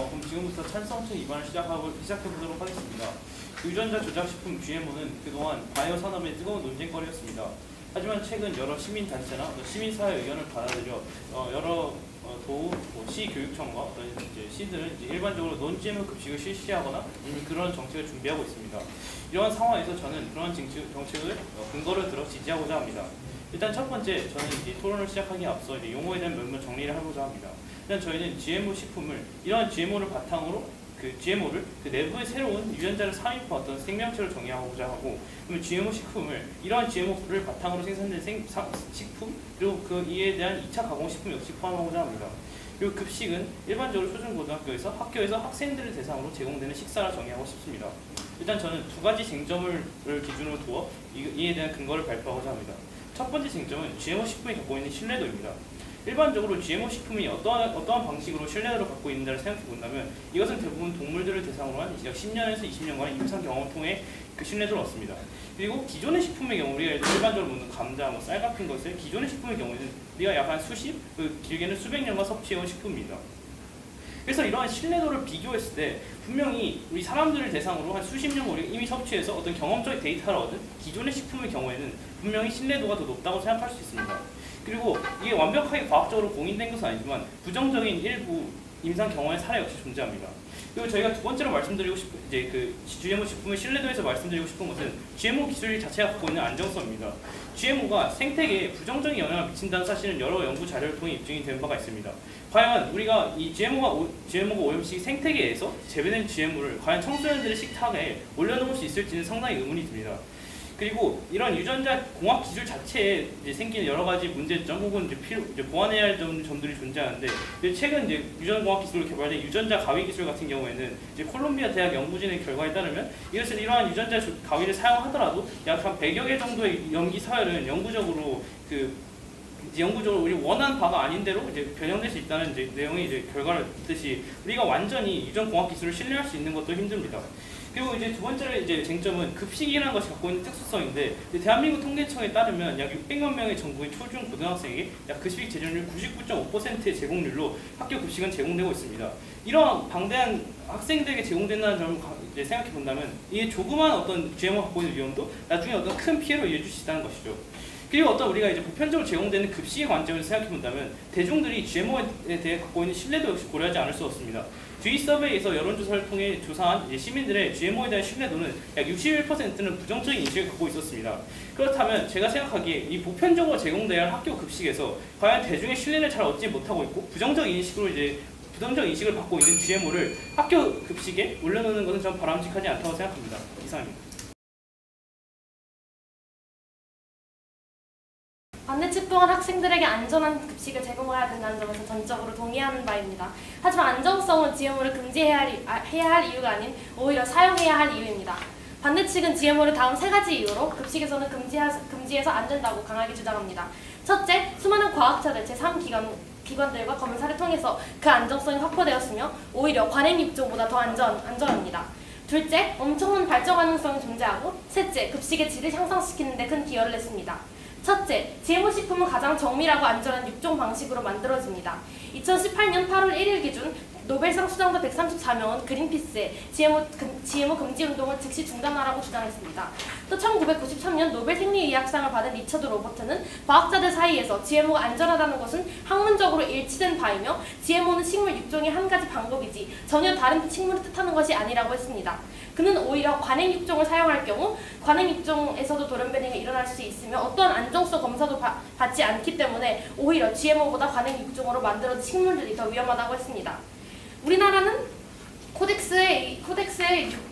그럼 지금부터 찬성층 입안을 시작해보도록 하겠습니다. 유전자 조작식품 GMO는 그동안 바이오 산업의 뜨거운 논쟁거리였습니다. 하지만 최근 여러 시민단체나 시민사회 의견을 받아들여 여러 도, 시 교육청과 시들은 일반적으로 논GMO 급식을 실시하거나 그런 정책을 준비하고 있습니다. 이러한 상황에서 저는 그러한 정책을 근거를 들어 지지하고자 합니다. 일단 첫 번째, 저는 토론을 시작하기에 앞서 용어에 대한 몇몇 정리를 해보자 합니다. 일단 저희는 GMO 식품을 이러한 GMO를 바탕으로 GMO를 내부의 새로운 유전자를 삽입한 어떤 생명체로 정의하고자 하고, 그러면 GMO 식품을 이러한 GMO를 바탕으로 생산된 식품 그리고 이에 대한 2차 가공식품 역시 포함하고자 합니다. 그리고 급식은 일반적으로 초중고등학교에서 학교에서 학생들을 대상으로 제공되는 식사를 정의하고 싶습니다. 일단 저는 두 가지 쟁점을 기준으로 두어 이에 대한 근거를 발표하고자 합니다. 첫 번째 쟁점은 GMO 식품이 갖고 있는 신뢰도입니다. 일반적으로 GMO 식품이 어떠한 방식으로 신뢰도를 갖고 있는지를 생각해 본다면 이것은 대부분 동물들을 대상으로 한 약 10년에서 20년간의 임상 경험을 통해 그 신뢰도를 얻습니다. 그리고 기존의 식품의 경우 우리가 일반적으로 먹는 감자, 쌀 같은 것을 기존의 식품의 경우에는 우리가 약 한 길게는 수백 년간 섭취해온 식품입니다. 그래서 이러한 신뢰도를 비교했을 때 분명히 우리 사람들을 대상으로 한 수십 년 우리가 이미 섭취해서 어떤 경험적 데이터를 얻은 기존의 식품의 경우에는 분명히 신뢰도가 더 높다고 생각할 수 있습니다. 그리고 이게 완벽하게 과학적으로 공인된 것은 아니지만 부정적인 일부 임상 경험의 사례 역시 존재합니다. 그리고 저희가 두 번째로 말씀드리고 싶은 GMO 식품의 신뢰도에서 말씀드리고 싶은 것은 GMO 기술 자체가 갖고 있는 안정성입니다. GMO가 생태계에 부정적인 영향을 미친다는 사실은 여러 연구 자료를 통해 입증이 된 바가 있습니다. 과연 우리가 이 GMO가 오염시 생태계에서 재배된 GMO를 과연 청소년들의 식탁에 올려놓을 수 있을지는 상당히 의문이 듭니다. 그리고 이런 유전자 공학 기술 자체에 생기는 여러 가지 문제점 혹은 보완해야 할 점들이 존재하는데, 최근 유전자 공학 기술로 개발된 유전자 가위 기술 같은 경우에는 콜롬비아 대학 연구진의 결과에 따르면 이러한 유전자 가위를 사용하더라도 약 한 100여 개 정도의 염기 사혈은 영구적으로 우리 원하는 바가 아닌 대로 변형될 수 있다는 내용의 결과를 듣듯이 우리가 완전히 유전 공학 기술을 신뢰할 수 있는 것도 힘듭니다. 그리고 두 번째로 쟁점은 급식이라는 것이 갖고 있는 특수성인데, 대한민국 통계청에 따르면 약 600만 명의 전국의 초중 고등학생에게 약 급식 제공률 99.5%의 제공률로 학교 급식은 제공되고 있습니다. 이러한 방대한 학생들에게 제공된다는 점을 생각해 본다면 이 조그만 어떤 GMO 갖고 있는 위험도 나중에 어떤 큰 피해로 이어질 수 있다는 것이죠. 그리고 우리가 보편적으로 제공되는 급식의 관점에서 생각해 본다면 대중들이 GMO에 대해 갖고 있는 신뢰도 역시 고려하지 않을 수 없습니다. 주위 서베이에서 여론조사를 통해 조사한 시민들의 GMO에 대한 신뢰도는 약 61%는 부정적인 인식을 갖고 있었습니다. 그렇다면 제가 생각하기에 이 보편적으로 제공돼야 할 학교 급식에서 과연 대중의 신뢰를 잘 얻지 못하고 있고 부정적 인식을 받고 있는 GMO를 학교 급식에 올려놓는 것은 전 바람직하지 않다고 생각합니다. 이상입니다. 반대측 또한 학생들에게 안전한 급식을 제공해야 된다는 점에서 전적으로 동의하는 바입니다. 하지만 안정성은 GMO를 금지해야 할 이유가 아닌 오히려 사용해야 할 이유입니다. 반대측은 GMO를 다음 세 가지 이유로 급식에서는 금지해서 안 된다고 강하게 주장합니다. 첫째, 수많은 과학자들 제3기관들과 검사를 통해서 그 안정성이 확보되었으며 오히려 관행 육종보다 더 안전합니다. 둘째, 엄청난 발전 가능성이 존재하고 셋째, 급식의 질을 향상시키는 데 큰 기여를 했습니다. 첫째, GMO 식품은 가장 정밀하고 안전한 육종 방식으로 만들어집니다. 2018년 8월 1일 기준 노벨상 수상자 134명은 그린피스에 GMO 금지 운동을 즉시 중단하라고 주장했습니다. 또 1993년 노벨 생리의학상을 받은 리처드 로버트는 과학자들 사이에서 GMO가 안전하다는 것은 학문적으로 일치된 바이며 GMO는 식물 육종의 한 가지 방법이지 전혀 다른 식물을 뜻하는 것이 아니라고 했습니다. 그는 오히려 관행 육종을 사용할 경우 관행 육종에서도 돌연변이가 일어날 수 있으며 어떠한 안정성 검사도 받지 않기 때문에 오히려 GMO보다 관행 육종으로 만들어진 식물들이 더 위험하다고 했습니다. 우리나라는 코덱스에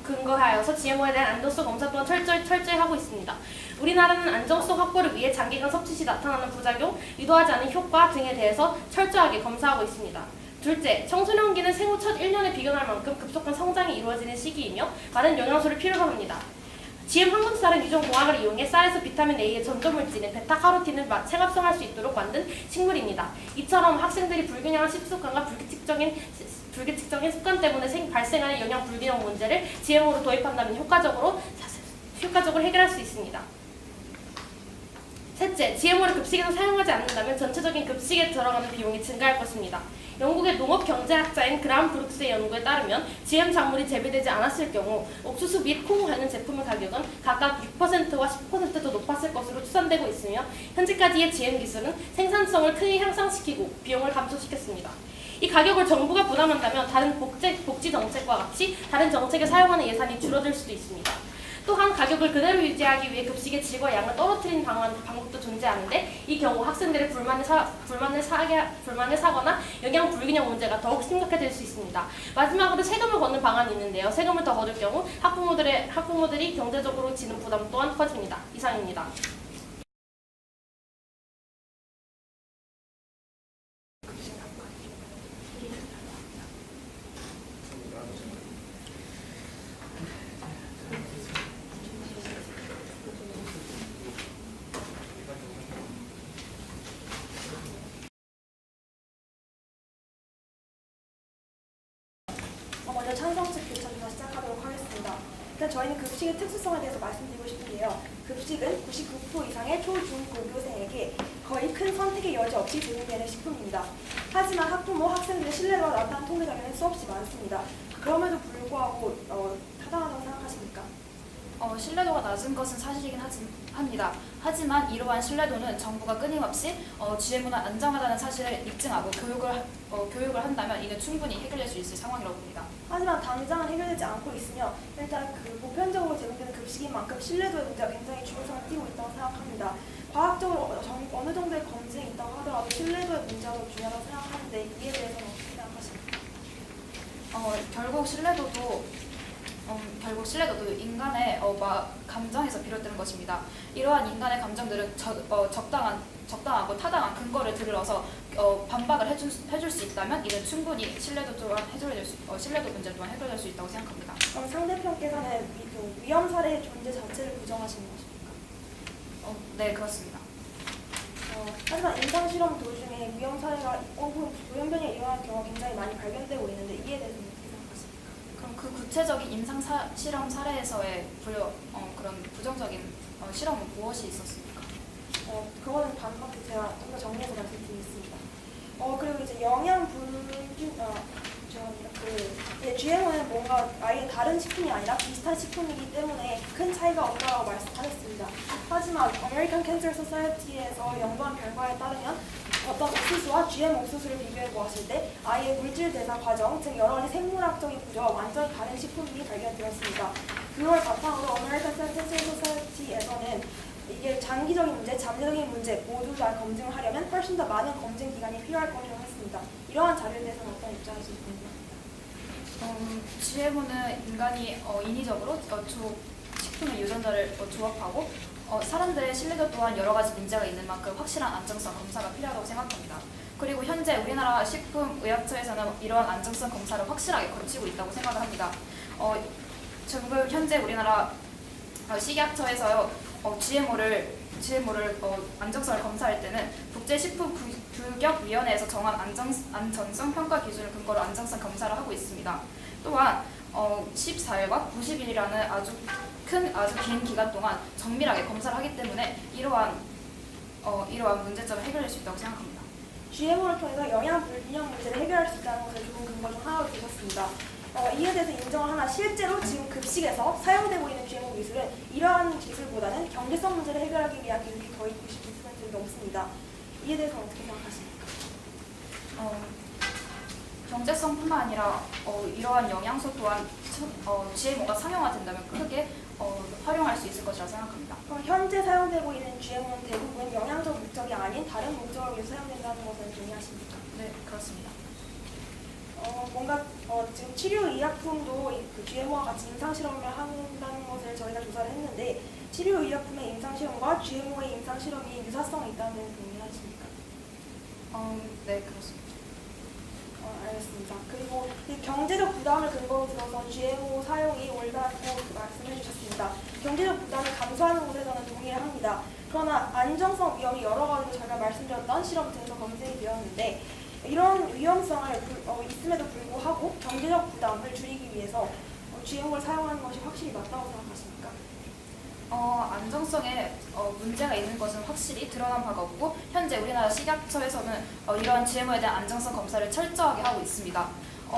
근거하여서 GMO에 대한 안전성 검사 또한 철저히 하고 있습니다. 우리나라는 안정성 확보를 위해 장기간 섭취 시 나타나는 부작용, 의도하지 않은 효과 등에 대해서 철저하게 검사하고 있습니다. 둘째, 청소년기는 생후 첫 1년에 비견할 만큼 급속한 성장이 이루어지는 시기이며 많은 영양소를 필요로 합니다. GM 황금쌀은 유전 공학을 이용해 쌀에서 비타민 A의 전조물질인 베타카로틴을 체갑성할 수 있도록 만든 식물입니다. 이처럼 학생들이 불균형한 식습관과 불규칙적인 습관 때문에 발생하는 영양 불균형 문제를 GMO로 도입한다면 효과적으로 해결할 수 있습니다. 셋째, GMO를 급식에서 사용하지 않는다면 전체적인 급식에 들어가는 비용이 증가할 것입니다. 영국의 농업 경제학자인 그라함 브룩스의 연구에 따르면 GM 작물이 재배되지 않았을 경우 옥수수 및 콩 관련 제품의 가격은 각각 6%와 10%더 높았을 것으로 추산되고 있으며 현재까지의 GM 기술은 생산성을 크게 향상시키고 비용을 감소시켰습니다. 이 가격을 정부가 부담한다면 다른 복지 정책과 같이 다른 정책에 사용하는 예산이 줄어들 수도 있습니다. 또한 가격을 그대로 유지하기 위해 급식의 질과 양을 떨어뜨리는 방법도 존재하는데 이 경우 학생들의 불만을 사거나 영양 불균형 문제가 더욱 심각해질 수 있습니다. 마지막으로 세금을 걷는 방안이 있는데요. 세금을 더 거둘 경우 학부모들이 경제적으로 지는 부담 또한 커집니다. 이상입니다. 먼저 찬성식 교차조사 시작하도록 하겠습니다. 일단 저희는 급식의 특수성에 대해서 말씀드리고 싶은데요. 급식은 99% 이상의 초, 중, 고교생에게 거의 큰 선택의 여지 없이 제공되는 식품입니다. 하지만 학부모, 학생들의 신뢰가 낮다는 통계 자료는 수없이 많습니다. 그럼에도 불구하고 타당하다고 생각하십니까? 신뢰도가 낮은 것은 사실이긴 합니다. 하지만 이러한 신뢰도는 정부가 끊임없이 GMO는 안정하다는 사실을 입증하고 교육을 한다면 이는 충분히 해결될 수 있을 상황이라고 봅니다. 하지만 당장은 해결되지 않고 있으며 일단 보편적으로 제공되는 급식인 만큼 신뢰도의 문제가 굉장히 중요성을 띠고 있다고 생각합니다. 과학적으로 어느 정도의 검증이 있다고 하더라도 신뢰도의 문제가 더 중요하다고 생각하는데 이에 대해서는 어떻게 생각하십니까? 결국 신뢰도도 인간의 감정에서 비롯되는 것입니다. 이러한 인간의 감정들은 적당하고 타당한 근거를 들어서 반박을 해줄 수 있다면 이는 충분히 신뢰도 문제 또한 해결될 수 있다고 생각합니다. 그럼 상대편께서는 위험 사례의 존재 자체를 부정하시는 것입니까? 네, 그렇습니다. 하지만 임상실험 도중에 위험 사례가 있고 돌연변이가 일어나는 경우가 굉장히 많이 발견되고 있는데 이에 대해서는 어떻게 생각하십니까? 그럼 그 구체적인 임상 실험 사례에서의 그런 부정적인 실험은 무엇이 있었습니까? 그거는 반박해 제가 좀 더 정리해서 말씀드리겠습니다. 그리고 이제 영양 GMO는 뭔가 아예 다른 식품이 아니라 비슷한 식품이기 때문에 큰 차이가 없다고 말씀하셨습니다. 하지만 American Cancer Society에서 연구한 결과에 따르면 어떤 옥수수와 GM 옥수수를 비교해 보았을 때 아예 물질 대사 과정, 즉 여러 가지 생물학적인 구조와 완전히 다른 식품이 발견되었습니다. 그걸 바탕으로 American Cancer Society에서는 이게 장기적인 문제, 잠재적인 문제 모두 다 검증을 하려면 훨씬 더 많은 검증 기간이 필요할 것이라고 했습니다. 이러한 자료에 대해서는 어떤 입장이신지 궁금합니다. GMO는 인간이 인위적으로 식품의 유전자를 조합하고 사람들의 신뢰도 또한 여러 가지 문제가 있는 만큼 확실한 안정성 검사가 필요하다고 생각합니다. 그리고 현재 우리나라 식품의약처에서는 이러한 안정성 검사를 확실하게 거치고 있다고 생각을 합니다. 지금 현재 우리나라 식약처에서요 GMO를 안정성을 검사할 때는 국제식품규격위원회에서 정한 안전성 평가 기준을 근거로 안정성 검사를 하고 있습니다. 또한 14일과 90일이라는 아주 긴 기간 동안 정밀하게 검사를 하기 때문에 이러한 문제점을 해결할 수 있다고 생각합니다. GMO를 통해서 영양 불균형 문제를 해결할 수 있다는 것을 좋은 근거 중 하나로 주셨습니다. 이에 대해서 인정을 하나 실제로 지금 급식에서 사용되고 있는 GMO 기술은 이러한 기술보다는 경제성 문제를 해결하기 위한 기술이 거의 99% 넘습니다. 이에 대해서 어떻게 생각하십니까? 경제성뿐만 아니라 이러한 영양소 또한 GMO가 상용화된다면 크게 활용할 수 있을 것이라 생각합니다. 그럼 현재 사용되고 있는 GMO는 대부분 영양적 목적이 아닌 다른 목적을 위해서 사용된다는 것은 동의하십니까? 네, 그렇습니다. 지금 치료의약품도 그 GMO와 같이 임상실험을 한다는 것을 저희가 조사를 했는데 치료의약품의 임상실험과 GMO의 임상실험이 유사성이 있다는 데는 동의하십니까? 네, 그렇습니다. 알겠습니다. 그리고 이 경제적 부담을 근거로 들어서 GMO 사용이 옳다고 말씀해 주셨습니다. 경제적 부담을 감수하는 곳에서는 동의를 합니다. 그러나 안정성 위험이 여러 가지로 저희가 말씀드렸던 실험 등에서 검증이 되었는데 이런 위험성을 있음에도 불구하고 경제적 부담을 줄이기 위해서 GMO를 사용하는 것이 확실히 맞다고 생각하십니까? 안정성에 문제가 있는 것은 확실히 드러난 바가 없고 현재 우리나라 식약처에서는 이러한 GMO에 대한 안정성 검사를 철저하게 하고 있습니다.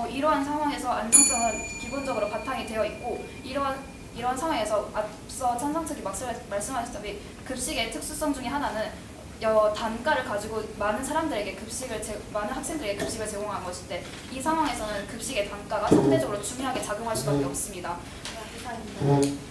이러한 상황에서 안정성은 기본적으로 바탕이 되어 있고 이러한 상황에서 앞서 찬성 측이 말씀하셨다시피 급식의 특수성 중에 하나는 단가를 가지고 많은 학생들에게 급식을 제공한 것인데 이 상황에서는 급식의 단가가 상대적으로 중요하게 작용할 수밖에 없습니다. 이상입니다.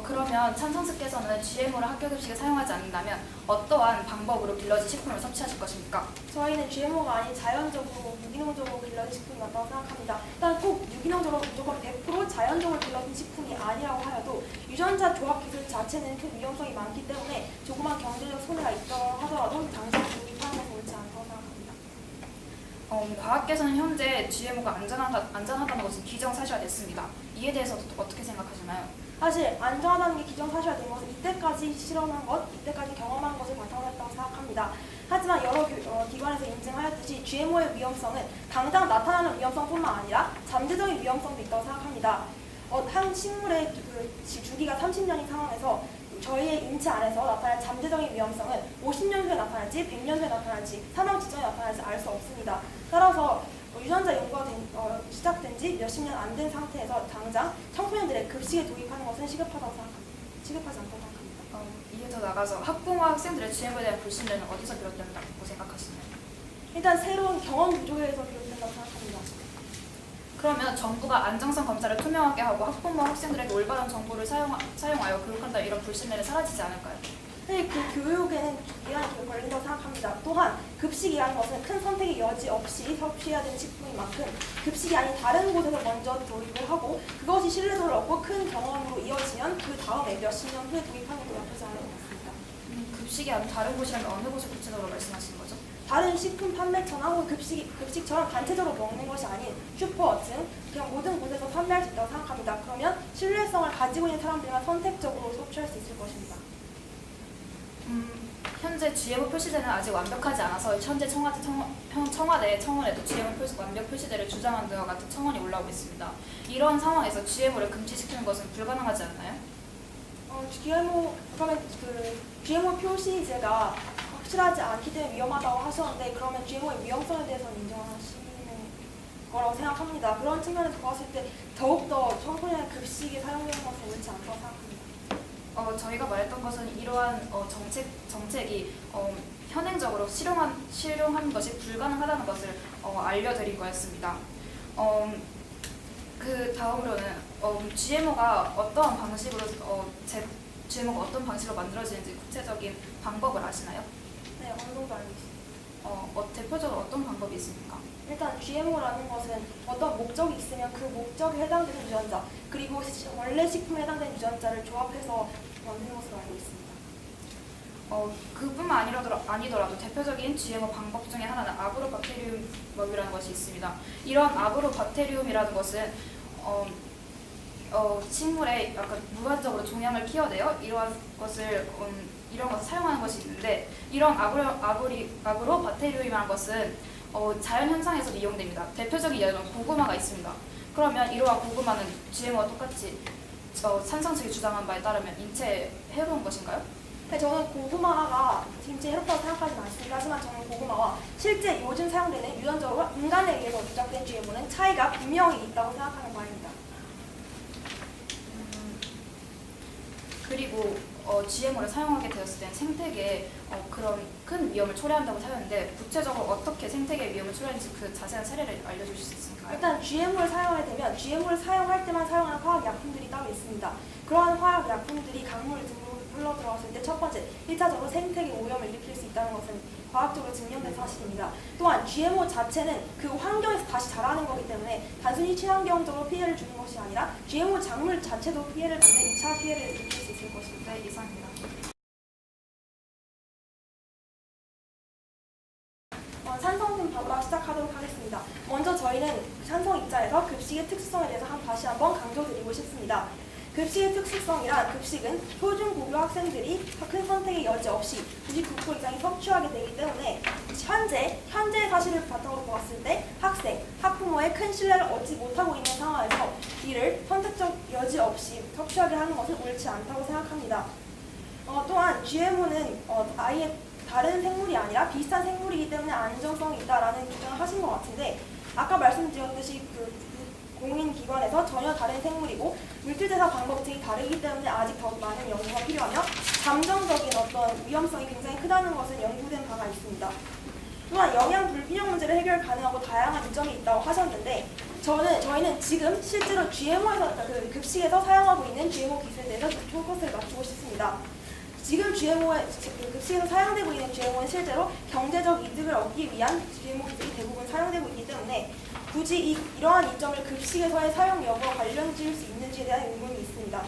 그러면 찬성스께서는 GMO를 학교 급식에 사용하지 않는다면 어떠한 방법으로 길러진 식품을 섭취하실 것입니까? 저희는 GMO가 아닌 자연적으로 유기농적으로 길러진 식품이 맞다고 생각합니다. 일단 꼭 유기농적으로 무조건 100% 자연적으로 길러진 식품이 아니라고 하여도 유전자 조합 기술 자체는 큰 위험성이 많기 때문에 조그만 경제적 손해가 있다고 하더라도 당장 도입하는 것은 옳지 않다고 생각합니다. 과학계에서는 현재 GMO가 안전하다는 것은 기정사실화됐습니다. 이에 대해서 어떻게 생각하시나요? 사실 안전하다는 게 기정사실화된 것은 이때까지 실험한 것, 이때까지 경험한 것을 바탕으로 했다고 생각합니다. 하지만 여러 기관에서 인증하였듯이 GMO의 위험성은 당장 나타나는 위험성뿐만 아니라 잠재적인 위험성도 있다고 생각합니다. 한 식물의 주기가 30년인 상황에서 저희의 인체 안에서 나타날 잠재적인 위험성은 50년 후에 나타날지 100년 후에 나타날지 사망 직전에 나타날지 알 수 없습니다. 따라서 유전자 연구가 시작된 지 몇십 년 안 된 상태에서 당장 청소년들의 급식에 도입하는 것은 시급하지 않다고 생각합니다. 이에 더 나가서 학부모 학생들의 GMO에 대한 불신뢰는 어디서 비롯된다고 생각하시나요? 일단 새로운 경험 부족에서 비롯된다고 생각합니다. 그러면 정부가 안정성 검사를 투명하게 하고 학부모 학생들에게 올바른 정보를 사용하여 교육한다 이런 불신뢰는 사라지지 않을까요? 사실 그 교육에는 기간이 걸린다고 생각합니다. 또한 급식이라는 것은 큰 선택의 여지 없이 섭취해야 되는 식품인 만큼 급식이 아닌 다른 곳에서 먼저 도입을 하고 그것이 신뢰도를 얻고 큰 경험으로 이어지면 그 다음에 몇십 년 후에 도입하는 것도 나쁘지 않을 것 같습니다. 급식이 아닌 다른 곳이라면 어느 곳을 구체적으로 말씀하시는 거죠? 다른 식품 판매처나 혹은 급식처럼 단체적으로 먹는 것이 아닌 슈퍼 등 그냥 모든 곳에서 판매할 수 있다고 생각합니다. 그러면 신뢰성을 가지고 있는 사람들만 선택적으로 섭취할 수 있을 것입니다. 현재 GMO 표시대는 아직 완벽하지 않아서 현재 청와대에도 GMO 완벽 표시대를 주장하는 등과 같은 청원이 올라오고 있습니다. 이런 상황에서 GMO를 금지시키는 것은 불가능하지 않나요? GMO 표시제가 확실하지 않기 때문에 위험하다고 하셨는데 그러면 GMO의 위험성에 대해서는 인정하시는 거라고 생각합니다. 그런 측면에서 봤을 때 더욱더 청소년의 급식에 사용되는 것은 옳지 않다고 생각합니다. 저희가 말했던 것은 이러한 정책이 현행적으로 실용하는 것이 불가능하다는 것을 알려드린 거였습니다. 그 다음으로는 GMO가 어떤 방식으로 GMO가 어떤 방식으로 만들어지는지 구체적인 방법을 아시나요? 네, 어느 정도 알고 있습니다. 대표적으로 어떤 방법이 있습니까? 일단 GMO라는 것은 어떤 목적이 있으면 그 목적에 해당되는 유전자 그리고 원래 식품에 해당되는 유전자를 조합해서 만드는 것으로 알고 있습니다. 그뿐만 아니더라도 대표적인 GMO 방법 중에 하나는 아그로박테리움이라는 것이 있습니다. 이런 아그로박테리움이라는 것은 식물에 약간 무한적으로 종양을 키워내어 이러한 것을 사용하는 것이 있는데 이런 아그로박테리움이라는 것은 자연 현상에서도 이용됩니다. 대표적인 예로는 고구마가 있습니다. 그러면 이러한 고구마는 GMO와 똑같이 찬성 측이 주장한 바에 따르면 인체에 해로운 것인가요? 네, 저는 고구마가 인체에 해롭다고 생각하지는 않습니다. 하지만 저는 고구마와 실제 요즘 사용되는 유전적으로 인간에 의해서 조작된 GMO는 차이가 분명히 있다고 생각하는 바입니다. 그리고 GMO를 사용하게 되었을 때 생태계에 그런 큰 위험을 초래한다고 하는데 구체적으로 어떻게 생태계 위험을 초래하는지 그 자세한 사례를 알려주실 수 있을까요? 일단 GMO를 사용하게 되면 GMO를 사용할 때만 사용하는 화학약품들이 따로 있습니다. 그러한 화학약품들이 강물 등으로 흘러들어갔을 때 첫 번째, 1차적으로 생태계 오염을 일으킬 수 있다는 것은 과학적으로 증명된 사실입니다. 또한 GMO 자체는 그 환경에서 다시 자라는 거기 때문에 단순히 친환경적으로 피해를 주는 것이 아니라 GMO 작물 자체도 피해를 받는 2차 피해를 일으킬 수 있을 것입니다. 네, 이상입니다. 찬성 바로 시작하도록 하겠습니다. 먼저 저희는 찬성 입장에서 급식의 특수성에 대해서 다시 한번 강조드리고 싶습니다. 급식의 특수성이란 급식은 표준 고교 학생들이 큰 선택의 여지 없이 99% 이상이 섭취하게 되기 때문에 현재의 사실을 바탕으로 보았을 때 학생, 학부모의 큰 신뢰를 얻지 못하고 있는 상황에서 이를 선택적 여지 없이 섭취하게 하는 것은 옳지 않다고 생각합니다. 또한 GMO는 아예 다른 생물이 아니라 비슷한 생물이기 때문에 안정성이 있다라는 주장을 하신 것 같은데, 아까 말씀드렸듯이 그 공인기관에서 전혀 다른 생물이고 물질대사 방법 등이 다르기 때문에 아직 더 많은 연구가 필요하며 잠정적인 어떤 위험성이 굉장히 크다는 것은 연구된 바가 있습니다. 또한 영양 불균형 문제를 해결 가능하고 다양한 이점이 있다고 하셨는데, 저희는 지금 실제로 GMO에서 그 급식에서 사용하고 있는 GMO 기술에 대해서 포커스를 맞추고 싶습니다. 지금 급식에서 사용되고 있는 GMO는 실제로 경제적 이득을 얻기 위한 GMO 기술이 대부분 사용되고 있기 때문에 굳이 이러한 이점을 급식에서의 사용 여부와 관련 지을 수 있는지에 대한 의문이 있습니다.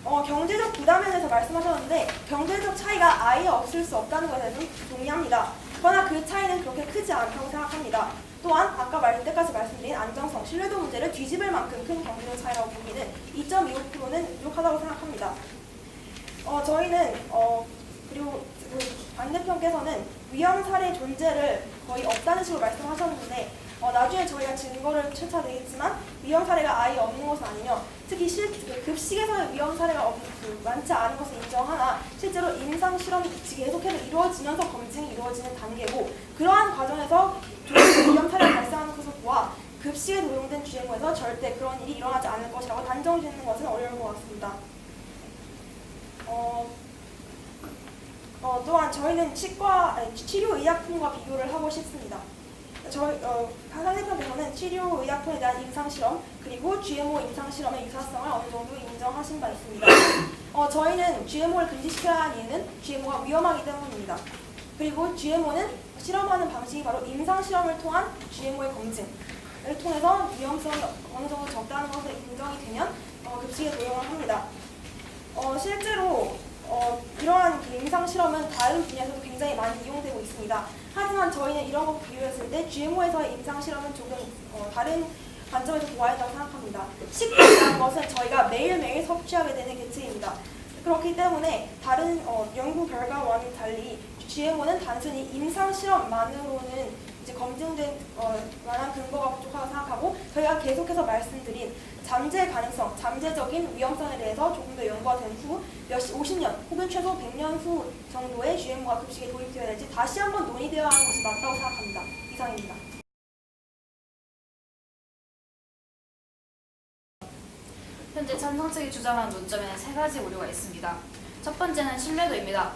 경제적 부담에 대해서 말씀하셨는데, 경제적 차이가 아예 없을 수 없다는 것에 대해서는 동의합니다. 그러나 그 차이는 그렇게 크지 않다고 생각합니다. 또한 아까 이때까지 말씀드린 안정성, 신뢰도 문제를 뒤집을 만큼 큰 경제적 차이라고 보기는 2.25%는 부족하다고 생각합니다. 저희는 그리고 그 반대편께서는 위험 사례 존재를 거의 없다는 식으로 말씀하셨는데, 나중에 저희가 증거를 찾아내겠지만 위험 사례가 아예 없는 것은 아니며, 특히 급식에서의 위험 사례가 많지 않은 것을 인정하나 실제로 임상 실험이 계속해서 이루어지면서 검증이 이루어지는 단계고, 그러한 과정에서 위험 사례가 발생하는 것을 보아 급식에 도용된 GMO에서 절대 그런 일이 일어나지 않을 것이라고 단정 짓는 것은 어려울 것 같습니다. 또한 저희는 치료의약품과 비교를 하고 싶습니다. 상대편에서는 치료의약품에 대한 임상실험 그리고 GMO 임상실험의 유사성을 어느 정도 인정하신 바 있습니다. 저희는 GMO를 금지시켜야 하는 이유는 GMO가 위험하기 때문입니다. 그리고 GMO는 실험하는 방식이 바로 임상실험을 통한 GMO의 검증을 통해서 위험성이 어느 정도 적다는 것을 인정이 되면 급식에 도용을 합니다. 실제로 이러한 임상 실험은 다른 분야에서도 굉장히 많이 이용되고 있습니다. 하지만 저희는 이런 거 비교했을 때 GMO에서의 임상 실험은 조금 다른 관점에서 보아야 한다고 생각합니다. 식품이라는 것은 저희가 매일매일 섭취하게 되는 개체입니다. 그렇기 때문에 다른 연구 결과와는 달리 GMO는 단순히 임상 실험만으로는 이제 검증된 만한 근거가 부족하다고 생각하고, 저희가 계속해서 말씀드린 잠재 가능성, 잠재적인 위험성에 대해서 조금 더 연구가 된 후 50년 혹은 최소 100년 후 정도의 GMO가 급식에 도입되어야 될지 다시 한번 논의되어야 하는 것이 맞다고 생각합니다. 이상입니다. 현재 찬성 측이 주장하는 논점에는 세 가지 오류가 있습니다. 첫 번째는 신뢰도입니다.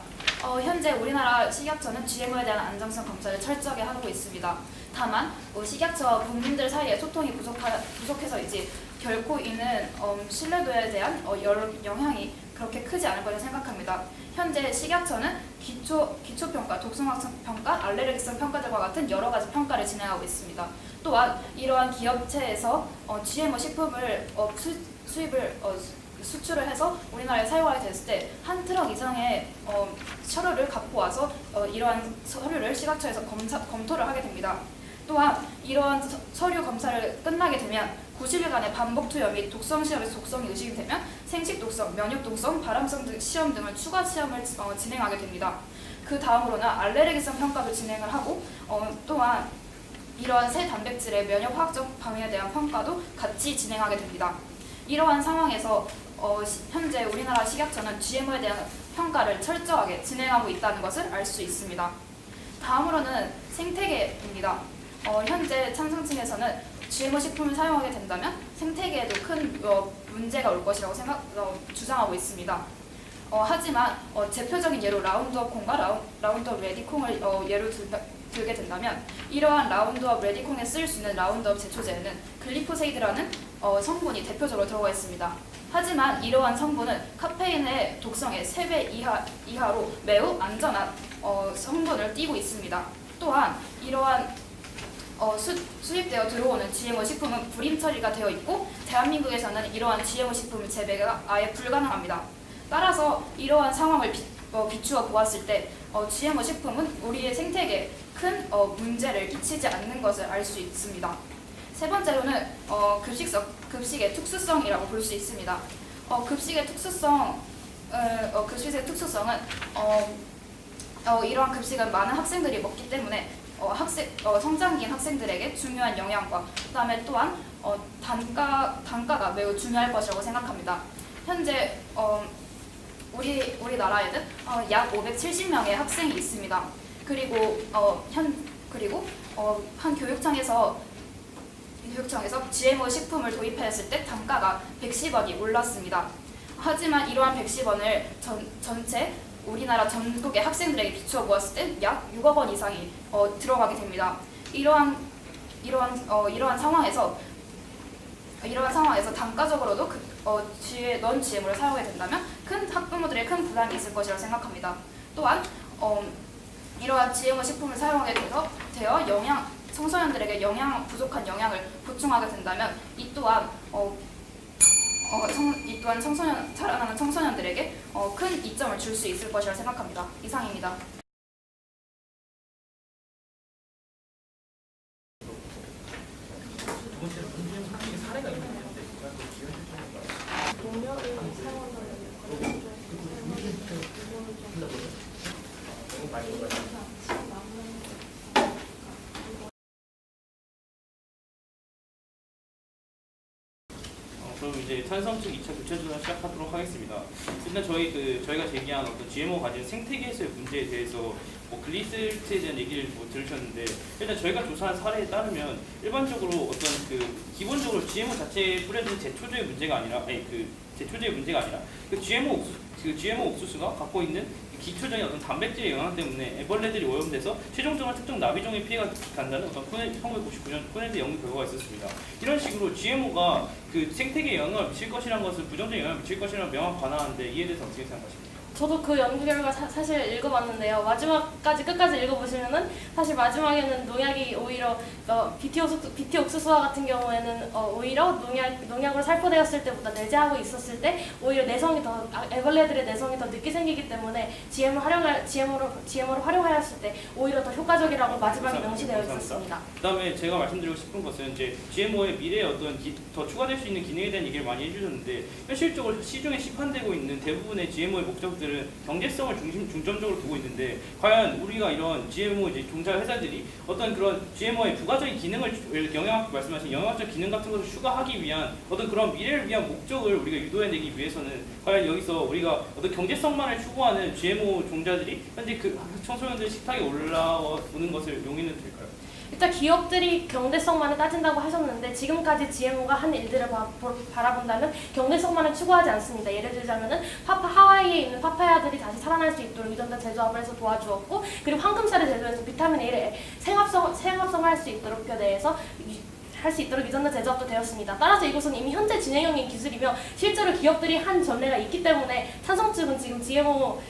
현재 우리나라 식약처는 GMO에 대한 안정성 검사를 철저하게 하고 있습니다. 다만 식약처와 국민들 사이에 소통이 부족해서 이제 결코 이는 신뢰도에 대한 영향이 그렇게 크지 않을 거라고 생각합니다. 현재 식약처는 기초평가, 독성학성 평가, 알레르기성 평가들과 같은 여러 가지 평가를 진행하고 있습니다. 또한 이러한 기업체에서 GMO 식품을 수출을 해서 우리나라에 사용하게 됐을 때 한 트럭 이상의 서류를 갖고 와서 이러한 서류를 식약처에서 검토를 하게 됩니다. 또한 이러한 서류 검사를 끝나게 되면 90일간의 반복 투여 및 독성 시험에서 독성이 의심이 되면 생식 독성, 면역 독성, 발암성 시험 등을 추가 시험을 진행하게 됩니다. 그 다음으로는 알레르기성 평가도 진행을 하고 또한 이러한 새 단백질의 면역화학적 방해에 대한 평가도 같이 진행하게 됩니다. 이러한 상황에서 현재 우리나라 식약처는 GMO에 대한 평가를 철저하게 진행하고 있다는 것을 알 수 있습니다. 다음으로는 생태계입니다. 현재 찬성층에서는 GMO 식품을 사용하게 된다면 생태계에도 큰 문제가 올 것이라고 주장하고 있습니다. 하지만 대표적인 예로 라운드업 콩과 라운드업 레디콩을 예로 들게 된다면, 이러한 라운드업 레디콩에 쓰일 수 있는 라운드업 제초제에는 글리포세이드라는 성분이 대표적으로 들어가 있습니다. 하지만 이러한 성분은 카페인의 독성의 3배 이하로 매우 안전한 성분을 띠고 있습니다. 또한 이러한 수입되어 들어오는 GMO 식품은 불임 처리가 되어 있고, 대한민국에서는 이러한 GMO 식품 재배가 아예 불가능합니다. 따라서 이러한 상황을 비추어 보았을 때 GMO 식품은 우리의 생태계에 큰 문제를 끼치지 않는 것을 알 수 있습니다. 세 번째로는 급식의 특수성이라고 볼 수 있습니다. 급식의 특수성은 이러한 급식은 많은 학생들이 먹기 때문에 성장기인 학생들에게 중요한 영향과 그다음에 또한 단가가 매우 중요할 것이라고 생각합니다. 현재 우리나라에는 약 570명의 학생이 있습니다. 그리고 한 교육청에서 GMO 식품을 도입했을 때 단가가 110원이 올랐습니다. 하지만 이러한 110원을 전체 우리나라 전국의 학생들에게 비추어 보았을 때 약 6억 원 이상이 들어가게 됩니다. 이러한 상황에서 단가적으로도 넌 GMO를 사용하게 된다면 학부모들의 큰 부담이 있을 것이라고 생각합니다. 또한 이러한 GMO 식품을 사용하게 되어 청소년들에게 부족한 영양을 보충하게 된다면 이 또한 자라나는 청소년들에게 큰 이점을 줄 수 있을 것이라 생각합니다. 이상입니다. 그럼 이제 탄성 측 2차 교체 조사 시작하도록 하겠습니다. 일단 저희가 제기한 어떤 GMO 가진 생태계에서의 문제에 대해서 글리세리트에 대한 얘기를 들으셨는데, 일단 저희가 조사한 사례에 따르면 일반적으로 기본적으로 GMO 자체에 뿌려진 제초제의 문제가 아니라 GMO 옥수수가 갖고 있는 기초적인 어떤 단백질의 영향 때문에 애벌레들이 오염돼서 최종적으로 특정 나비종의 피해가 간다는 어떤 1999년 코넬드 연구 결과가 있었습니다. 이런 식으로 GMO가 그 생태계에 영향을 미칠 것이라는 것을 부정적인 영향을 미칠 것이라는 명확 관화하는데 이에 대해서 어떻게 생각하십니까? 저도 그 연구 결과 사실 읽어봤는데요. 끝까지 읽어보시면은 사실 마지막에는 농약이 오히려 BT 옥수수와 같은 경우에는 오히려 농약으로 살포되었을 때보다 내재하고 있었을 때 오히려 애벌레들의 내성이 더 늦게 생기기 때문에 GMO로 활용하였을 때 오히려 더 효과적이라고 마지막에 명시되어 있었습니다. 그다음에 제가 말씀드리고 싶은 것은 이제 GMO의 미래에 어떤 더 추가될 수 있는 기능에 대한 얘기를 많이 해주셨는데, 현실적으로 시중에 시판되고 있는 대부분의 GMO의 목적들은 경제성을 중점적으로 두고 있는데, 과연 우리가 이런 GMO 종자 회사들이 어떤 그런 GMO의 부가적인 기능을 말씀하신 영양학적 기능 같은 것을 추가하기 위한 어떤 그런 미래를 위한 목적을 우리가 유도해내기 위해서는 과연 여기서 우리가 어떤 경제성만을 추구하는 GMO 종자들이 현재 그 청소년들 식탁에 올라오는 것을 용인해도 될까요? 일단 기업들이 경제성만을 따진다고 하셨는데 지금까지 GMO가 한 일들을 바라본다면 경제성만을 추구하지 않습니다. 예를 들자면은 하와이에 있는 파파야들이 다시 살아날 수 있도록 유전자 재조합을 해서 도와주었고, 그리고 황금살을 제조해서 비타민 A를 생합성할 수 있도록 유전자 제조합도 되었습니다. 따라서 이것은 이미 현재 진행형인 기술이며 실제로 기업들이 한 전례가 있기 때문에 찬성 측은 지금 GMO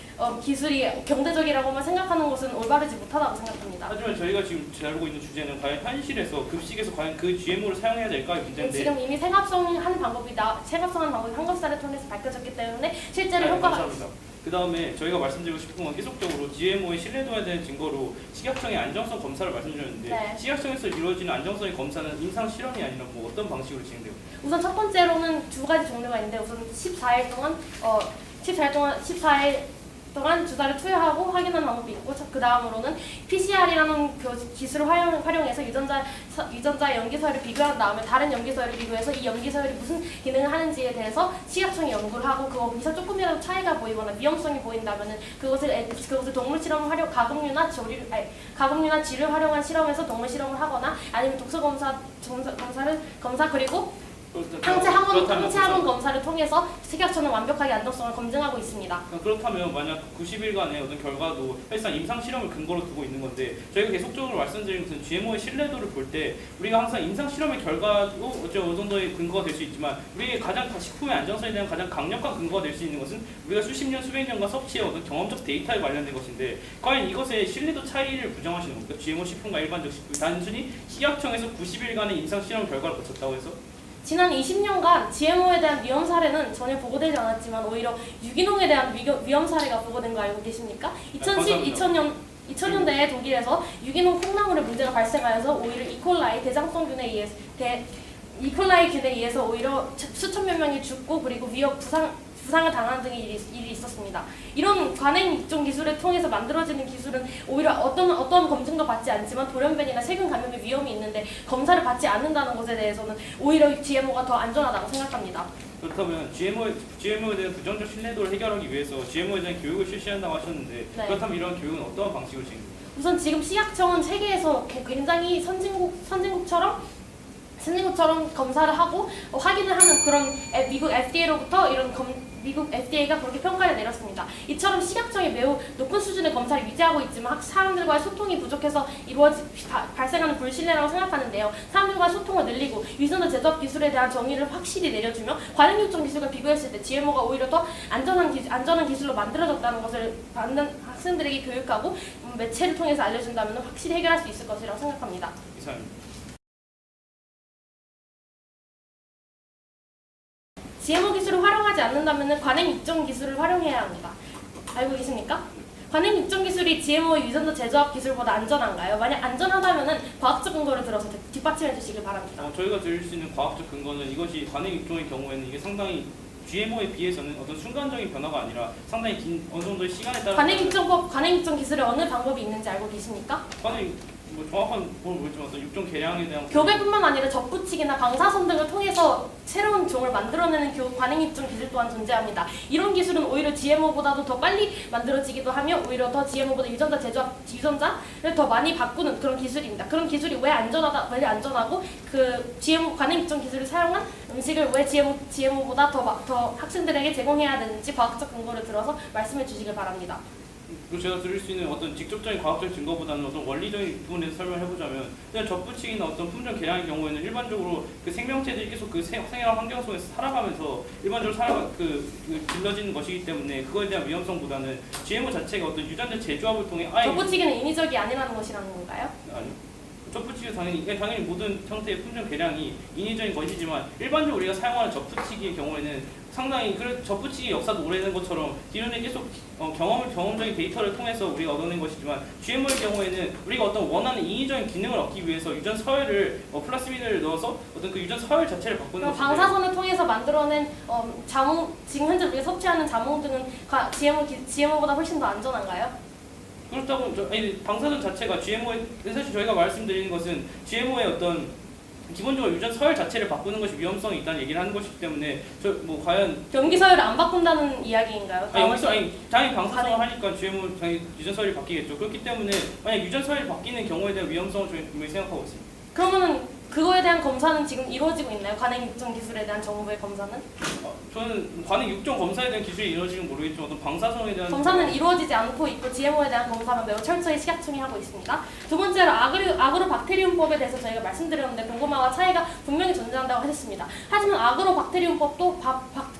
기술이 경제적이라고만 생각하는 것은 올바르지 못하다고 생각합니다. 하지만 저희가 지금 다루고 있는 주제는 과연 현실에서 급식에서 과연 그 GMO를 사용해야 될까의 문제인데, 지금 이미 생합성하는 방법이 황금살을 통해서 밝혀졌기 때문에 실제로 효과가 있습니다. 그 다음에 저희가 말씀드리고 싶은 건 계속적으로 GMO의 신뢰도에 대한 증거로 식약청의 안정성 검사를 말씀드렸는데, 네. 식약청에서 이루어지는 안정성의 검사는 임상 실험이 아니라 어떤 방식으로 진행되고? 우선 첫 번째로는 두 가지 종류가 있는데, 우선 14일 동안 주사를 투여하고 확인하는 방법이 있고, 그 다음으로는 PCR이라는 기술을 활용해서 유전자 염기서열을 비교한 다음에 다른 염기서열을 비교해서 이 염기서열이 무슨 기능을 하는지에 대해서 식약청이 연구를 하고, 거기서 조금이라도 차이가 보이거나 위험성이 보인다면은 그것을 동물 실험 가금류나 쥐를 활용한 실험에서 동물 실험을 하거나, 아니면 독소 검사 그리고 항체 항원 검사를 통해서 식약청은 완벽하게 안정성을 검증하고 있습니다. 그렇다면 만약 90일간의 어떤 결과도 사실상 임상 실험을 근거로 두고 있는 건데, 저희가 계속적으로 말씀드리는 것은 GMO의 신뢰도를 볼 때 우리가 항상 임상 실험의 결과도 어느 정도의 근거가 될 수 있지만, 우리의 식품의 안정성에 대한 가장 강력한 근거가 될 수 있는 것은 우리가 수십 년, 수백 년간 섭취해 어떤 경험적 데이터에 관련된 것인데, 과연 이것의 신뢰도 차이를 부정하시는 겁니까? GMO 식품과 일반적 식품, 단순히 식약청에서 90일간의 임상 실험 결과를 거쳤다고 해서? 지난 20년간 GMO에 대한 위험 사례는 전혀 보고되지 않았지만 오히려 유기농에 대한 위험 사례가 보고된 거 알고 계십니까? 2000년대에 독일에서 유기농 콩나물에 문제가 발생하여서 오히려 이콜라이 대장성균에 의해서 이콜라이균에 의해서 오히려 수천몇 명이 죽고 그리고 부상을 당하는 등의 일이 있었습니다. 이런 관행 입종 기술을 통해서 만들어지는 기술은 오히려 어떤 검증도 받지 않지만 돌연변이나 세균 감염의 위험이 있는데 검사를 받지 않는다는 것에 대해서는 오히려 GMO가 더 안전하다고 생각합니다. 그렇다면 GMO에 대한 부정적 신뢰도를 해결하기 위해서 GMO에 대한 교육을 실시한다고 하셨는데 네. 그렇다면 이런 교육은 어떠한 방식으로 진행됩니까? 우선 지금 식약청은 세계에서 굉장히 선진국처럼 검사를 하고 확인을 하는 그런 미국 FDA로부터 미국 FDA가 그렇게 평가를 내렸습니다. 이처럼 식약청이 매우 높은 수준의 검사를 유지하고 있지만 사람들과의 소통이 부족해서 발생하는 불신뢰라고 생각하는데요. 사람들과의 소통을 늘리고 유전자 제조업 기술에 대한 정의를 확실히 내려주며 관행육종 기술과 비교했을 때 GMO가 오히려 더 안전한 기술로 만들어졌다는 것을 받는 학생들에게 교육하고 매체를 통해서 알려준다면 확실히 해결할 수 있을 것이라고 생각합니다. 이상입니다. GMO 기술을 활용하지 않는다면 관행 입종 기술을 활용해야 합니다. 알고 계십니까? 관행 입종 기술이 GMO 유전자 제조업 기술보다 안전한가요? 만약 안전하다면 과학적 근거를 들어서 뒷받침해 주시길 바랍니다. 저희가 드릴 수 있는 과학적 근거는 이것이 관행 입종의 경우에는 이게 상당히 GMO에 비해서는 어떤 순간적인 변화가 아니라 상당히 긴 어느 정도의 시간에 따라 관행 입종 기술에 어느 방법이 있는지 알고 계십니까? 정확한 뭘 모르지만 어떤 육종 개량에 대한 교배뿐만 아니라 접붙이기나 방사선 등을 통해서 새로운 종을 만들어내는 관행 입종 기술 또한 존재합니다. 이런 기술은 오히려 GMO보다도 더 빨리 만들어지기도 하며 오히려 더 GMO보다 유전자를 더 많이 바꾸는 그런 기술입니다. 그런 기술이 왜 안전하고 그 관행 입종 기술을 사용한 음식을 왜 GMO보다 더 학생들에게 제공해야 되는지 과학적 근거를 들어서 말씀해 주시길 바랍니다. 그리고 제가 드릴 수 있는 어떤 직접적인 과학적 증거보다는 어떤 원리적인 부분에서 설명해보자면 그냥 접붙이기나 어떤 품종 개량의 경우에는 일반적으로 그 생명체들이 계속 그 생활 환경 속에서 살아가면서 일반적으로 길러지는 것이기 때문에 그거에 대한 위험성보다는 GMO 자체가 어떤 유전자 제조합을 통해 접붙이기는 인위적이 아니라는 것이라는 건가요? 아니요. 접붙이기 당연히 모든 형태의 품종 개량이 인위적인 것이지만 일반적으로 우리가 사용하는 접붙이기의 경우에는 상당히 접붙이기 역사도 오래된 것처럼 뒤로는 계속 경험적인 데이터를 통해서 우리가 얻어낸 것이지만 GMO의 경우에는 우리가 어떤 원하는 인위적인 기능을 얻기 위해서 유전 서열을 플라스미드를 넣어서 어떤 그 유전 서열 자체를 바꾸는 것인데 방사선을 통해서 만들어낸 지금 현재 우리가 섭취하는 자몽 등은 GMO보다 훨씬 더 안전한가요? 그렇다고 방사선 자체가 GMO에 사실 저희가 말씀드리는 것은 GMO의 어떤 기본적으로 유전 서열 자체를 바꾸는 것이 위험성이 있다는 얘기를 하는 것이기 때문에 과연 변기 서열을 안 바꾼다는 이야기인가요? 당연히 방사선을 하니까 GMO 유전 서열이 바뀌겠죠. 그렇기 때문에 만약 유전 서열이 바뀌는 경우에 대한 위험성을 저희 분명히 생각하고 있습니다. 그러면은 그거에 대한 검사는 지금 이루어지고 있나요? 관행 육종 기술에 대한 정부의 검사는? 저는 관행 육종 검사에 대한 기술이 이루어지는 모르겠지만 어떤 방사선에 대한 검사는 이루어지지 않고 있고 GMO에 대한 검사만 매우 철저히 식약청이 하고 있습니다. 두 번째로 아그로박테리움법에 대해서 저희가 말씀드렸는데 고구마와 차이가 분명히 존재한다고 하셨습니다. 하지만 아그로박테리움법도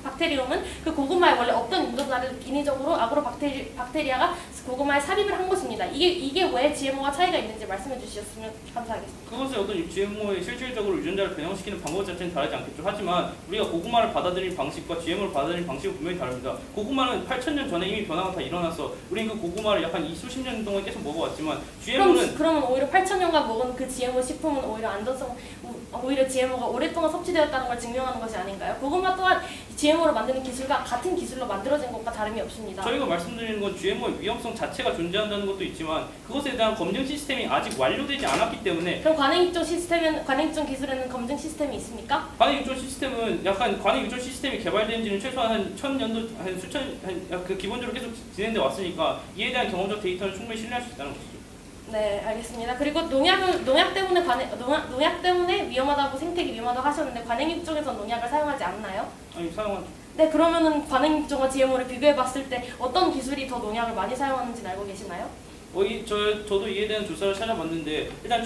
박테리움은 그 고구마에 원래 없던 유전자를 인위적으로 아그로박테리아가 고구마에 삽입을 한 것입니다. 이게 왜 GMO와 차이가 있는지 말씀해 주셨으면 감사하겠습니다. 그것의 어떤 GMO의 실질적으로 유전자를 변형시키는 방법 자체는 다르지 않겠죠. 하지만 우리가 고구마를 받아들이는 방식과 GMO를 받아들이는 방식은 분명히 다릅니다. 고구마는 8,000년 전에 이미 변화가 다 일어나서 우리는 그 고구마를 약간 수십 년 동안 계속 먹어왔지만 GMO는 그러면 오히려 8,000년간 먹은 그 GMO 식품은 오히려 GMO가 오랫동안 섭취되었다는 걸 증명하는 것이 아닌가요? 고구마 또한 GMO로 만드는 기술과 같은 기술로 만들어진 것과 다름이 없습니다. 저희가 말씀드리는 건 GMO의 위험성 자체가 존재한다는 것도 있지만 그것에 대한 검증 시스템이 아직 완료되지 않았기 때문에 그럼 관행 입종 기술에는 검증 시스템이 있습니까? 관행 유전 시스템은 약간 관행 유전 시스템이 개발된 지는 최소한 한 1000년도 기본적으로 계속 진행돼 왔으니까 이에 대한 경험적 데이터는 충분히 신뢰할 수 있다는 것이죠. 네, 알겠습니다. 그리고 농약 때문에 위험하다고 생태계 위험하다고 하셨는데 관행 입종에서 농약을 사용하지 않나요? 아니 사용한 네, 그러면은 관행 입종과 GMO를 비교해봤을 때 어떤 기술이 더 농약을 많이 사용하는지 알고 계시나요? 저도 이에 대한 조사를 찾아봤는데 일단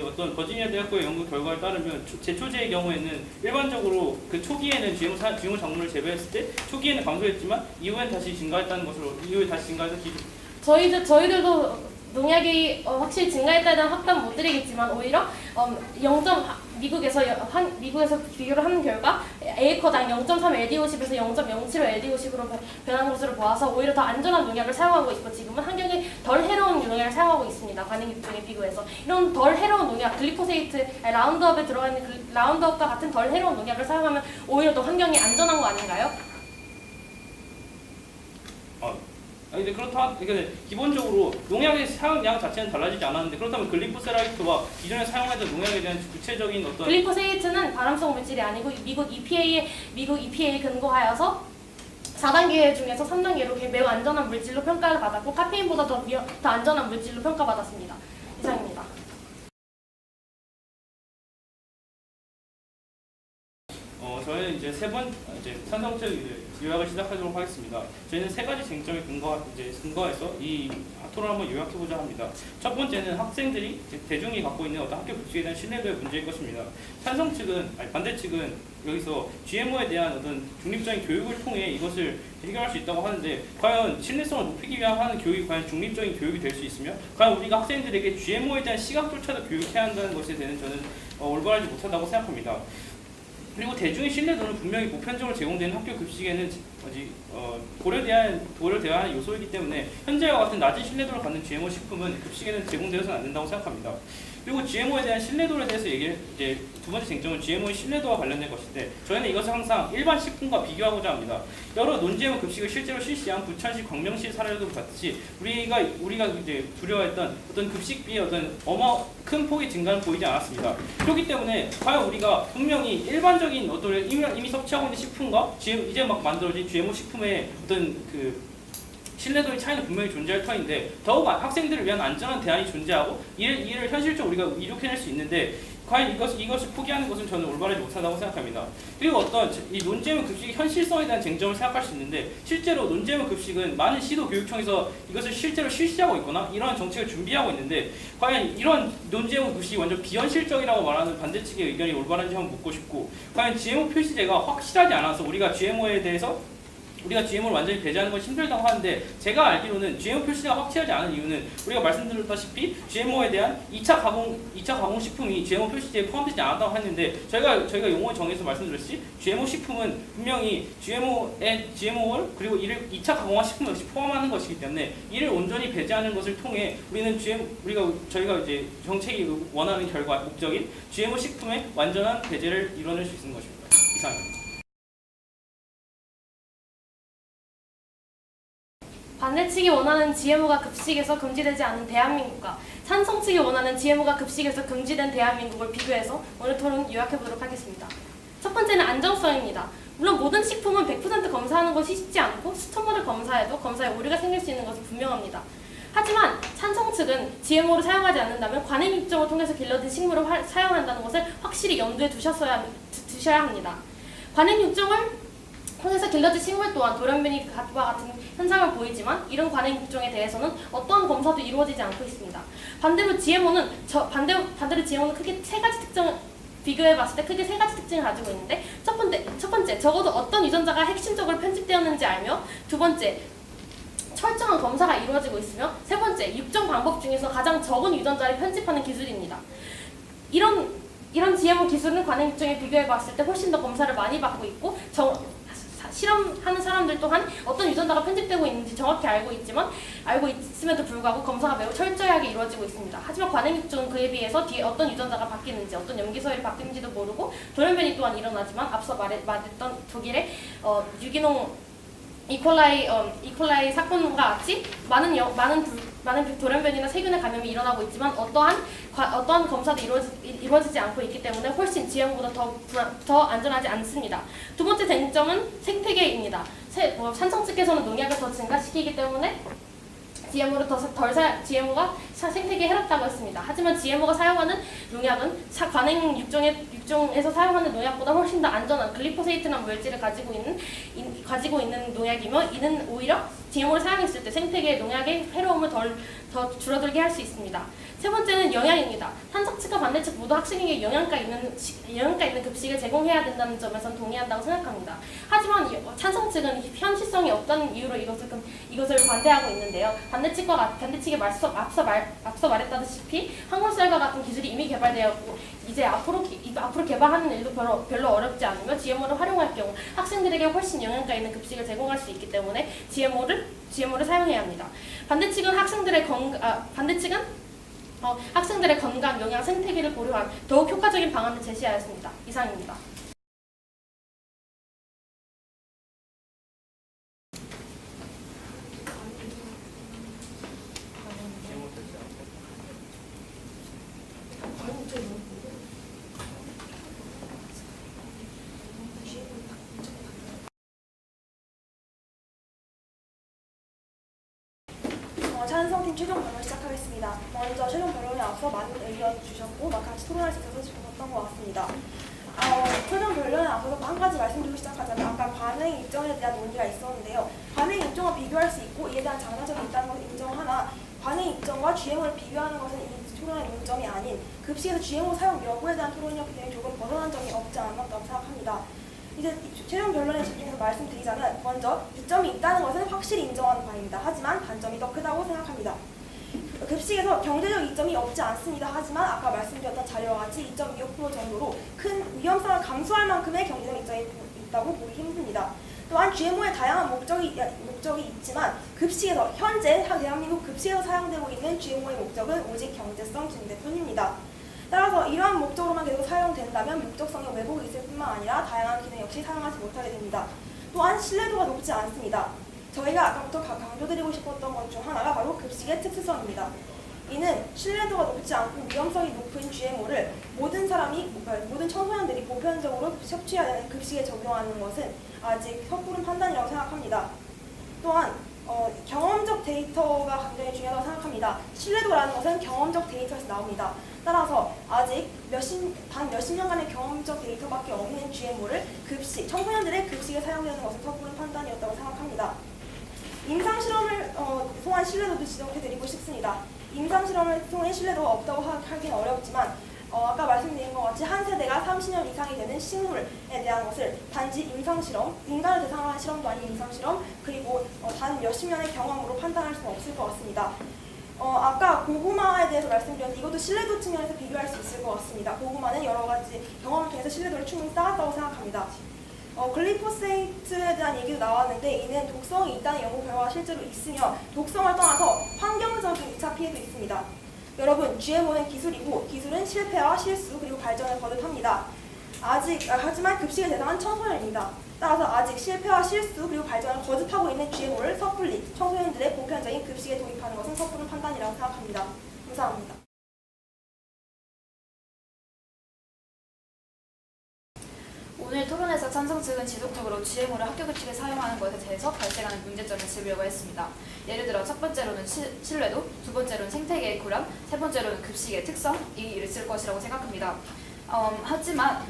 어떤 버지니아 대학교의 연구 결과에 따르면 제초제의 경우에는 일반적으로 그 초기에는 GMO 작물을 재배했을 때 초기에는 감소했지만 이후에 다시 증가해서 저희들도 농약이 확실히 증가했다에 대한 확답은 못 드리겠지만 오히려 미국에서 비교를 하는 결과 에이커당 0.3 LD50에서 0.07 LD50으로 변한 것으로 보아서 오히려 더 안전한 농약을 사용하고 있고 지금은 환경에 덜 해로운 농약을 사용하고 있습니다. 관행육종에 비교해서 이런 덜 해로운 농약, 글리포세이트, 라운드업에 들어가 있는 라운드업과 같은 덜 해로운 농약을 사용하면 오히려 더 환경이 안전한 거 아닌가요? 근데 그러니까 기본적으로 농약의 사용량 자체는 달라지지 않았는데 그렇다면 글리포세라이트와 기존에 사용하던 농약에 대한 구체적인 어떤 글리포세이트는 발암성 물질이 아니고 미국 EPA에 근거하여서 4단계 중에서 3단계로 매우 안전한 물질로 평가를 받았고 카페인보다 더 안전한 물질로 평가받았습니다. 이상입니다. 저희는 이제 찬성적 요약을 시작하도록 하겠습니다. 저희는 세 가지 쟁점에 근거해서 이 토론을 한번 요약해보자 합니다. 첫 번째는 학생들이 대중이 갖고 있는 어떤 학교 급식에 대한 신뢰도의 문제일 것입니다. 반대 측은 여기서 GMO에 대한 어떤 중립적인 교육을 통해 이것을 해결할 수 있다고 하는데 과연 신뢰성을 높이기 위한 하는 교육이 과연 중립적인 교육이 될 수 있으며 과연 우리가 학생들에게 GMO에 대한 시각조차도 교육해야 한다는 것에 대해서 저는 올바르지 못하다고 생각합니다. 그리고 대중의 신뢰도는 분명히 보편적으로 제공되는 학교 급식에는 고려되어야 하는 요소이기 때문에 현재와 같은 낮은 신뢰도를 갖는 GMO 식품은 급식에는 제공되어서는 안 된다고 생각합니다. 그리고 GMO에 대한 신뢰도에 대해서 두 번째 쟁점은 GMO의 신뢰도와 관련된 것인데 저희는 이것을 항상 일반 식품과 비교하고자 합니다. 여러 논GMO 급식을 실제로 실시한 부천시, 광명시 사례도 같이 우리가 두려워했던 어떤 급식비의 어떤 큰 폭의 증가는 보이지 않았습니다. 그렇기 때문에 과연 우리가 분명히 일반적인 어떤 이미 섭취하고 있는 식품과 이제 막 만들어진 GMO 식품의 어떤 신뢰도의 차이는 분명히 존재할 터인데 더욱 학생들을 위한 안전한 대안이 존재하고 이를 현실적으로 우리가 이룩해낼 수 있는데 과연 이것을 포기하는 것은 저는 올바르지 못하다고 생각합니다. 그리고 이 논GMO 급식의 현실성에 대한 쟁점을 생각할 수 있는데 실제로 논GMO 급식은 많은 시도 교육청에서 이것을 실제로 실시하고 있거나 이러한 정책을 준비하고 있는데 과연 이런 논GMO 급식이 완전 비현실적이라고 말하는 반대 측의 의견이 올바른지 한번 묻고 싶고 과연 GMO 표시제가 확실하지 않아서 우리가 GMO를 완전히 배제하는 건 힘들다고 하는데 제가 알기로는 GMO 표시가 확실하지 않은 이유는 우리가 말씀드렸다시피 GMO에 대한 2차 가공 식품이 GMO 표시제에 포함되지 않았다고 했는데 저희가 용어 정해서 말씀드렸듯이 GMO 식품은 분명히 GMO를 그리고 이를 2차 가공한 식품 역시 포함하는 것이기 때문에 이를 온전히 배제하는 것을 통해 저희가 이제 정책이 원하는 목적인 GMO 식품의 완전한 배제를 이뤄낼 수 있는 것입니다. 이상입니다. 반대 측이 원하는 GMO가 급식에서 금지되지 않은 대한민국과 찬성 측이 원하는 GMO가 급식에서 금지된 대한민국을 비교해서 오늘 토론 요약해보도록 하겠습니다. 첫 번째는 안정성입니다. 물론 모든 식품은 100% 검사하는 것이 쉽지 않고 스토머를 검사해도 검사에 오류가 생길 수 있는 것은 분명합니다. 하지만 찬성 측은 GMO를 사용하지 않는다면 관행 육종을 통해서 길러진 식물을 사용한다는 것을 확실히 염두에 두셔야 합니다. 관행 육종을 통해서 길러진 식물 또한 돌연변이와 같은 현상을 보이지만 이런 관행 육종에 대해서는 어떠한 검사도 이루어지지 않고 있습니다. 반대로 GMO는 크게 세 가지 특징을 비교해봤을 때 크게 세 가지 특징을 가지고 있는데 첫 번째 적어도 어떤 유전자가 핵심적으로 편집되었는지 알며 두 번째 철저한 검사가 이루어지고 있으며 세 번째 육종 방법 중에서 가장 적은 유전자를 편집하는 기술입니다. 이런 GMO 기술은 관행 육종에 비교해봤을 때 훨씬 더 검사를 많이 받고 있고 실험하는 사람들 또한 어떤 유전자가 편집되고 있는지 정확히 알고 있음에도 불구하고 검사가 매우 철저하게 이루어지고 있습니다. 하지만 관행 육종은 그에 비해서 뒤에 어떤 유전자가 바뀌는지 어떤 염기서열이 바뀌는지도 모르고 돌연변이 또한 일어나지만 앞서 말했던 독일의 유기농 이콜라이 사건과 같이 많은 돌연변이나 세균의 감염이 일어나고 있지만 어떠한 검사도 이루어지지 않고 있기 때문에 훨씬 GMO보다 더 안전하지 않습니다. 두 번째 쟁점은 생태계입니다. 찬성 측에서는 농약을 더 증가시키기 때문에 GMO가 생태계에 해롭다고 했습니다. 하지만 GMO가 사용하는 농약은 관행 육종에서 사용하는 농약보다 훨씬 더 안전한 글리포세이트라는 물질을 가지고 있는 농약이며 이는 오히려 GMO를 사용했을 때 생태계의 농약의 해로움을 더 줄어들게 할 수 있습니다. 세 번째는 영양입니다. 찬성 측과 반대 측 모두 학생에게 영양가 있는 급식을 제공해야 된다는 점에선 동의한다고 생각합니다. 하지만 찬성 측은 현실성이 없다는 이유로 이것을 반대하고 있는데요. 반대측이 앞서 말했다시피 항공셀과 같은 기술이 이미 개발되었고 이제 앞으로 개발하는 일도 별로 어렵지 않으며 GMO를 활용할 경우 학생들에게 훨씬 영양가 있는 급식을 제공할 수 있기 때문에 GMO를 사용해야 합니다. 반대측은 학생들의 건강, 영양, 생태계를 고려한 더욱 효과적인 방안을 제시하였습니다. 이상입니다. 찬성팀 최종 변론 시작하겠습니다. 먼저 최종 변론에 앞서 많은 의견 주셨고 같이 토론할 수 있어서 좋았던 것 같습니다. 최종 변론에 앞서서 한 가지 말씀드리고 시작하자면 아까 관행 입점에 대한 논의가 있었는데요. 관행 입점과 비교할 수 있고 이에 대한 장단점이 있다는 것을 인정하나 관행 입점과 GMO를 비교하는 것은 이 토론의 논점이 아닌 급식에서 GMO 사용 여부에 대한 토론이었기 때문에 조금 벗어난 점이 없지 않았다고 생각합니다. 이제 최종 변론에 집중해서 말씀드리자면 먼저 이점이 있다는 것은 확실히 인정하는 바입니다. 하지만 단점이 더 크다고 생각합니다. 급식에서 경제적 이점이 없지 않습니다. 하지만 아까 말씀드렸던 자료와 같이 2.25% 정도로 큰 위험성을 감수할 만큼의 경제적 이점이 있다고 보기 힘듭니다. 또한 GMO의 다양한 목적이 있지만 급식에서 현재 대한민국 급식에서 사용되고 있는 GMO의 목적은 오직 경제성 증대뿐입니다. 따라서 이러한 목적으로만 계속 사용된다면 목적성의 왜곡이 있을 뿐만 아니라 다양한 기능 역시 사용하지 못하게 됩니다. 또한 신뢰도가 높지 않습니다. 저희가 아까부터 강조드리고 싶었던 것 중 하나가 바로 급식의 특수성입니다. 이는 신뢰도가 높지 않고 위험성이 높은 GMO를 모든 청소년들이 보편적으로 섭취해야 되는 급식에 적용하는 것은 아직 섣부른 판단이라고 생각합니다. 또한 경험적 데이터가 굉장히 중요하다고 생각합니다. 신뢰도라는 것은 경험적 데이터에서 나옵니다. 따라서 아직 단 몇십 년간의 경험적 데이터밖에 없는 GMO를 청소년들의 급식에 사용되는 것은 섣부른 판단이었다고 생각합니다. 임상실험을 통한 신뢰도도 지적해드리고 싶습니다. 임상실험을 통해 신뢰도가 없다고 하기는 어렵지만 아까 말씀드린 것 같이 한 세대가 30년 이상이 되는 식물에 대한 것을 단지 임상실험, 인간을 대상으로 한 실험도 아닌 임상실험, 그리고 단 몇십 년의 경험으로 판단할 수는 없을 것 같습니다. 아까 고구마에 대해서 말씀드렸는데 이것도 신뢰도 측면에서 비교할 수 있을 것 같습니다. 고구마는 여러 가지 경험을 통해서 신뢰도를 충분히 쌓았다고 생각합니다. 글리포세이트에 대한 얘기도 나왔는데 이는 독성이 있다는 연구 결과가 실제로 있으며 독성을 떠나서 환경적인 2차 피해도 있습니다. 여러분, GMO는 기술이고 기술은 실패와 실수 그리고 발전을 거듭합니다. 하지만 급식에 대상한 청소년입니다. 따라서 아직 실패와 실수 그리고 발전을 거듭하고 있는 GMO를 섣불리 청소년들의 보편적인 급식에 도입하는 것은 섣부른 판단이라고 생각합니다. 감사합니다. 오늘 토론에서 찬성 측은 지속적으로 GMO를 학교 급식에 사용하는 것에 대해서 발생하는 문제점을 짚으려고 했습니다. 예를 들어 첫 번째로는 신뢰도, 두 번째로는 생태계의 고람, 세 번째로는 급식의 특성이 있을 것이라고 생각합니다. 하지만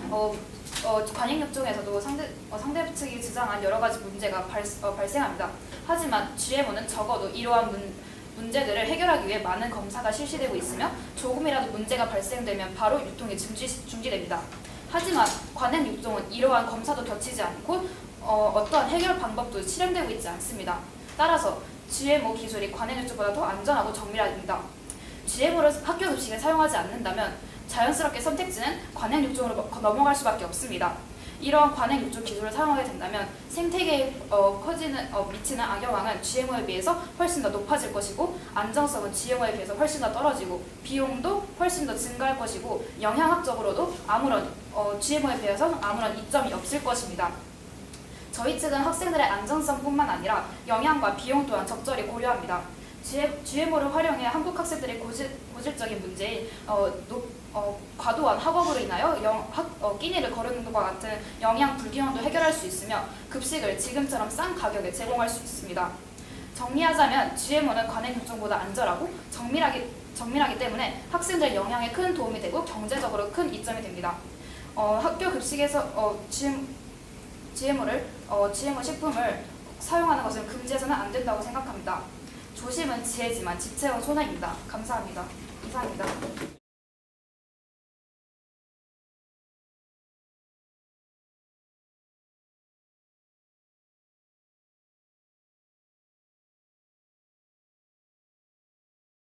관행력 중에서도 상대 측이 주장한 여러 가지 문제가 발생합니다. 하지만 GMO는 적어도 이러한 문제들을 해결하기 위해 많은 검사가 실시되고 있으며 조금이라도 문제가 발생되면 바로 유통이 중지됩니다. 하지만 관행 육종은 이러한 검사도 거치지 않고 어떠한 해결 방법도 실행되고 있지 않습니다. 따라서 GMO 기술이 관행 육종보다 더 안전하고 정밀합니다. GMO를 학교 급식에 사용하지 않는다면 자연스럽게 선택지는 관행 육종으로 넘어갈 수밖에 없습니다. 이러한 관행 육종 기술을 사용하게 된다면 생태계에 미치는 악영향은 GMO에 비해서 훨씬 더 높아질 것이고 안정성은 GMO에 비해서 훨씬 더 떨어지고 비용도 훨씬 더 증가할 것이고 영양학적으로도 GMO에 비해서 아무런 이점이 없을 것입니다. 저희 측은 학생들의 안전성뿐만 아니라 영양과 비용 또한 적절히 고려합니다. GMO를 활용해 한국 학생들의 고질적인 문제인 과도한 학업으로 인하여 끼니를 거르는 것과 같은 영양 불균형도 해결할 수 있으며 급식을 지금처럼 싼 가격에 제공할 수 있습니다. 정리하자면 GMO는 관행 육종보다 안전하고 정밀하기 때문에 학생들의 영양에 큰 도움이 되고 경제적으로 큰 이점이 됩니다. 학교 급식에서 GMO 식품을 사용하는 것은 금지해서는 안 된다고 생각합니다. 조심은 지혜지만 지체는 소나입니다. 감사합니다. 이상입니다.